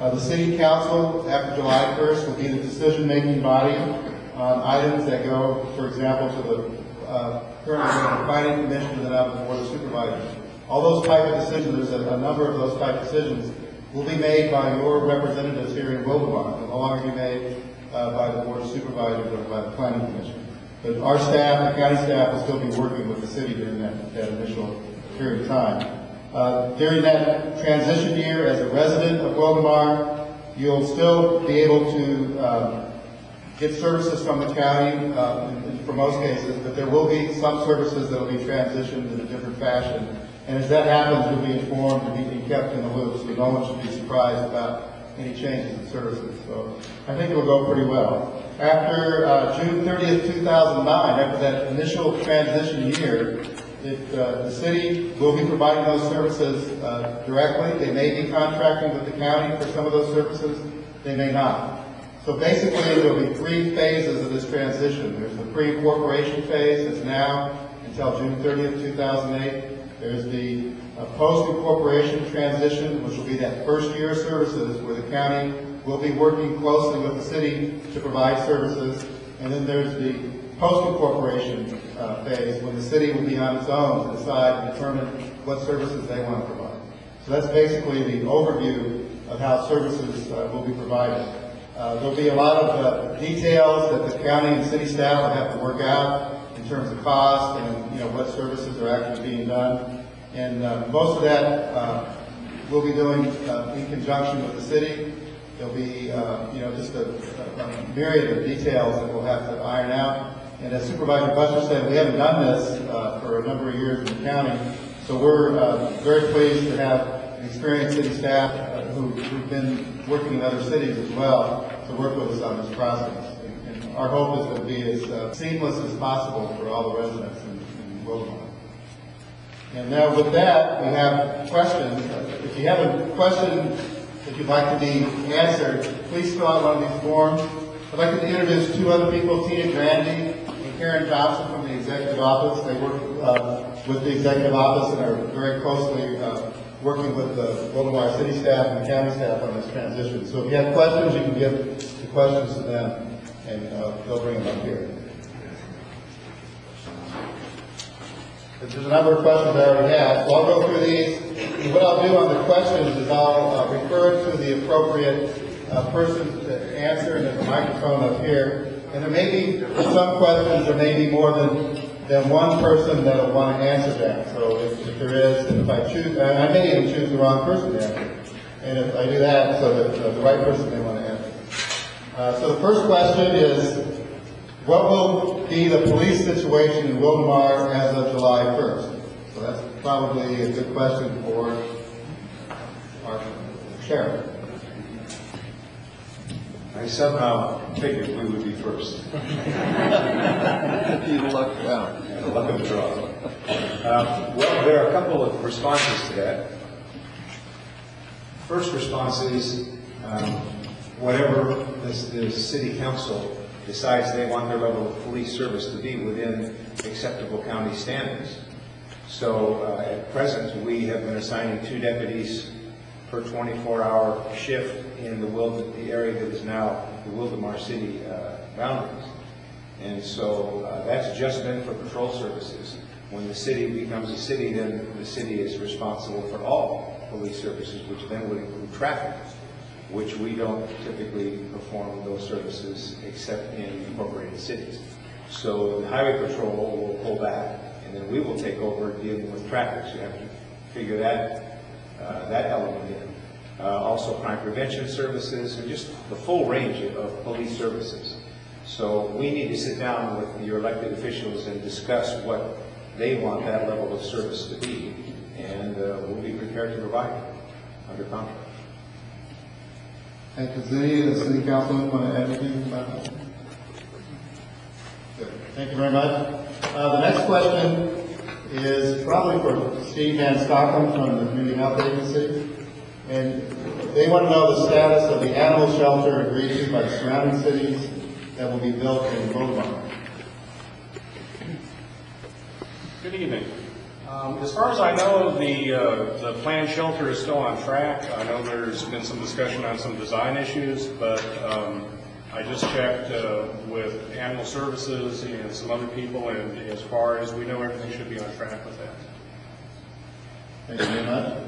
The City Council, after July 1st, will be the decision-making body on items that go, for example, to the current Planning Commission and then out of the Board of Supervisors. All those type of decisions, there's a number of those type of decisions, will be made by your representatives here in Wildemar. They'll no longer be made by the Board of Supervisors or by the Planning Commission. But our staff, the county staff, will still be working with the city during that initial period of time. During that transition year, as a resident of Wildemar, you'll still be able to get services from the county for most cases, but there will be some services that will be transitioned in a different fashion. And as that happens, you'll be informed and be kept in the loop, so no one should be surprised about any changes in services. So I think it will go pretty well. After June 30th, 2009, after that initial transition year, the city will be providing those services directly. They may be contracting with the county for some of those services. They may not. So basically, there will be three phases of this transition. There's the pre-incorporation phase that's now until June 30th, 2008. There's the post-incorporation transition, which will be that first year of services where the county will be working closely with the city to provide services. And then there's the post-incorporation phase when the city will be on its own to decide and determine what services they want to provide. So that's basically the overview of how services will be provided. There'll be a lot of details that the county and city staff will have to work out in terms of cost and what services are actually being done. And most of that we'll be doing in conjunction with the city. There'll be just a myriad of details that we'll have to iron out. And as Supervisor Buster said, we haven't done this for a number of years in the county, so we're very pleased to have an experienced city staff who've been working in other cities as well to work with us on this process. And our hope is that it'll be as seamless as possible for all the residents in Wildemar. And now with that, we have questions. If you have a question that you'd like to be answered, please fill out one of these forms. I'd like to introduce two other people, Tina Grandy and Karen Johnson from the Executive Office. They work with the Executive Office and are very closely working with the Wildemar City staff and the county staff on this transition. So if you have questions, you can give the questions to them, and they'll bring them up here. There's a number of questions I already have, so I'll go through these. And what I'll do on the questions is I'll refer to the appropriate person to answer, and there's a microphone up here. And there may be, for some questions, there may be more than one person that will want to answer that. So if there is, and if I choose, and I may even choose the wrong person to answer. And if I do that, so that the right person may want to answer. So the first question is, what will be the police situation in Wildemar as of July 1st? So that's probably a good question for our sheriff. I somehow figured we would be first. You lucked out. Luck of the draw. Well, there are a couple of responses to that. First response is whatever the city council decides they want their level of police service to be within acceptable county standards. So at present, we have been assigning 2 deputies per 24-hour shift in the area that is now the Wildemar City boundaries. And so that's just been for patrol services. When the city becomes a city, then the city is responsible for all police services, which then would include traffic, which we don't typically perform those services except in incorporated cities. So the highway patrol will pull back, and then we will take over dealing with traffic. So you have to figure that element in. Also crime prevention services, and just the full range of police services. So we need to sit down with your elected officials and discuss what they want that level of service to be, and we'll be prepared to provide it under contract. And does any of the city councilmen want to add anything about that? Good. Thank you very much. The next question is probably for Steve Van Stockham from the Community Health Agency. And they want to know the status of the animal shelter agreed to by the surrounding cities that will be built in Wildemar. Good evening. As far as I know, the planned shelter is still on track. I know there's been some discussion on some design issues, but I just checked with Animal Services and some other people, and as far as we know, everything should be on track with that. Thank you very much.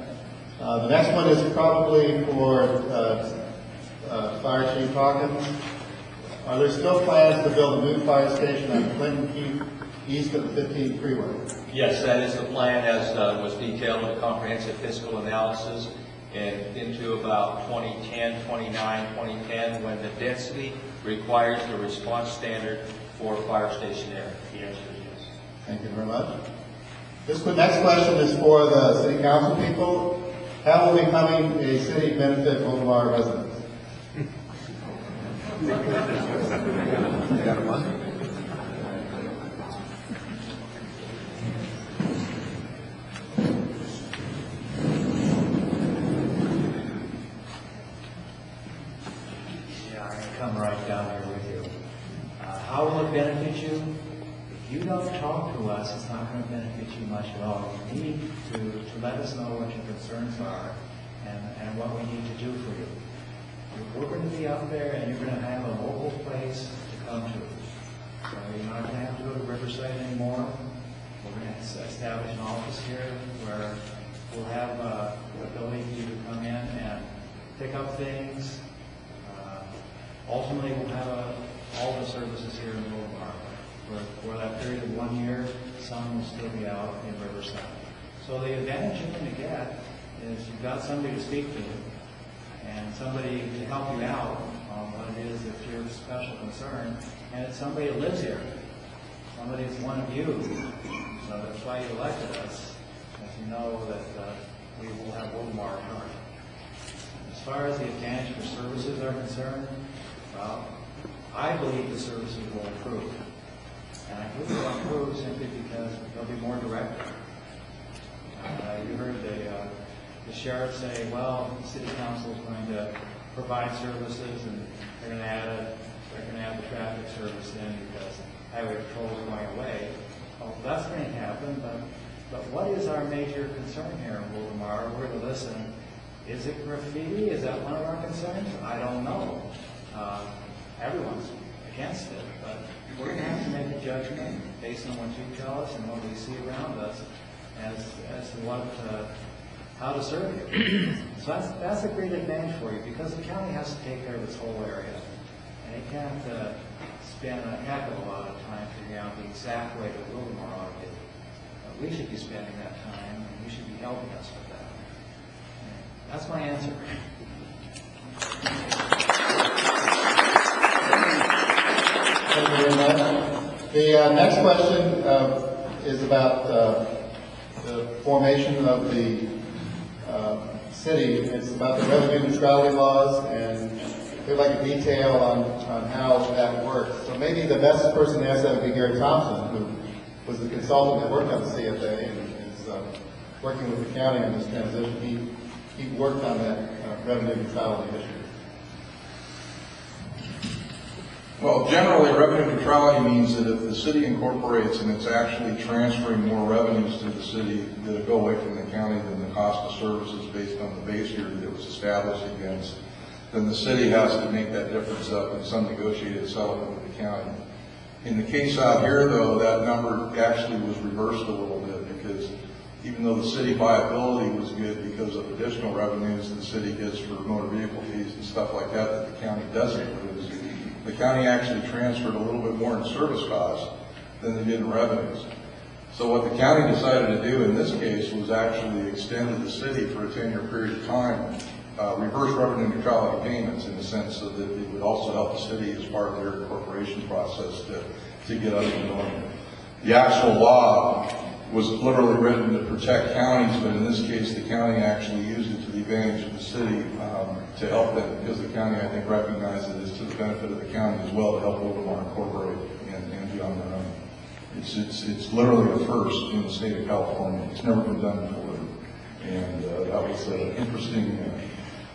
The next one is probably for Fire Chief Hawkins. Are there still plans to build a new fire station on Clinton Keith east of the 15th freeway? Yes, that is the plan as was detailed in the comprehensive fiscal analysis and into about 2010, 2010, when the density requires the response standard for a fire station area. The answer is yes. Thank you very much. This next question is for the city council people. How will becoming a city benefit Wildomar residents? Come right down here with you. How will it benefit you? If you don't talk to us, it's not going to benefit you much at all. You need to let us know what your concerns are and what we need to do for you. We're going to be out there and you're going to have a local place to come to. So you're not going to have to go to Riverside anymore. We're going to establish an office here where we'll have the ability for you to come in and pick up things. Ultimately, we'll have all the services here in Wildomar. For that period of 1 year, some will still be out in Riverside. So the advantage you're going to get is you've got somebody to speak to and somebody to help you out on what it is that's your special concern, and it's somebody that lives here. Somebody that's one of you. So that's why you elected us, as you know that we will have Wildomar at heart. As far as the advantage for services are concerned, well, I believe the services will improve. And I believe they'll improve simply because they'll be more direct. You heard the sheriff say, well, the city council is going to provide services and they're going to add the traffic service in because highway patrol is going away. Well, that's going to happen, but what is our major concern here in Wildomar? We're going to listen. Is it graffiti? Is that one of our concerns? I don't know. Everyone's against it, but we're going to have to make a judgment based on what you tell us and what we see around us as to how to serve you. So that's a great advantage for you because the county has to take care of this whole area, and it can't spend a heck of a lot of time figuring out the exact way that Wildomar ought to do. We should be spending that time, and you should be helping us with that. That's my answer. Thank you very much. The next question is about the formation of the city. It's about the revenue neutrality laws, and we'd like a detail on how that works. So maybe the best person to ask that would be Gary Thompson, who was the consultant that worked on the CFA and is working with the county on this transition. He worked on that revenue neutrality issue. Well, generally, revenue neutrality means that if the city incorporates and it's actually transferring more revenues to the city that go away from the county than the cost of services based on the base year that it was established against, then the city has to make that difference up in some negotiated settlement with the county. In the case out here, though, that number actually was reversed a little bit because even though the city viability was good because of additional revenues the city gets for motor vehicle fees and stuff like that that the county doesn't lose, the county actually transferred a little bit more in service costs than they did in revenues. So what the county decided to do in this case was actually extend to the city for a 10-year period of time, reverse revenue neutrality payments in the sense so that it would also help the city as part of their incorporation process to get up and going. The actual law was literally written to protect counties, but in this case the county actually used it to the advantage of the city to help them, because the county, I think, recognized it as to the benefit of the county as well to help Wildomar incorporate and be on their own. It's literally a first in the state of California. It's never been done before, and that was an interesting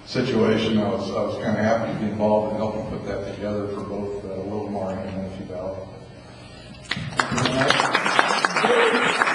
situation. I was kind of happy to be involved in helping put that together for both Wildomar and Menifee Valley. Thank you very much.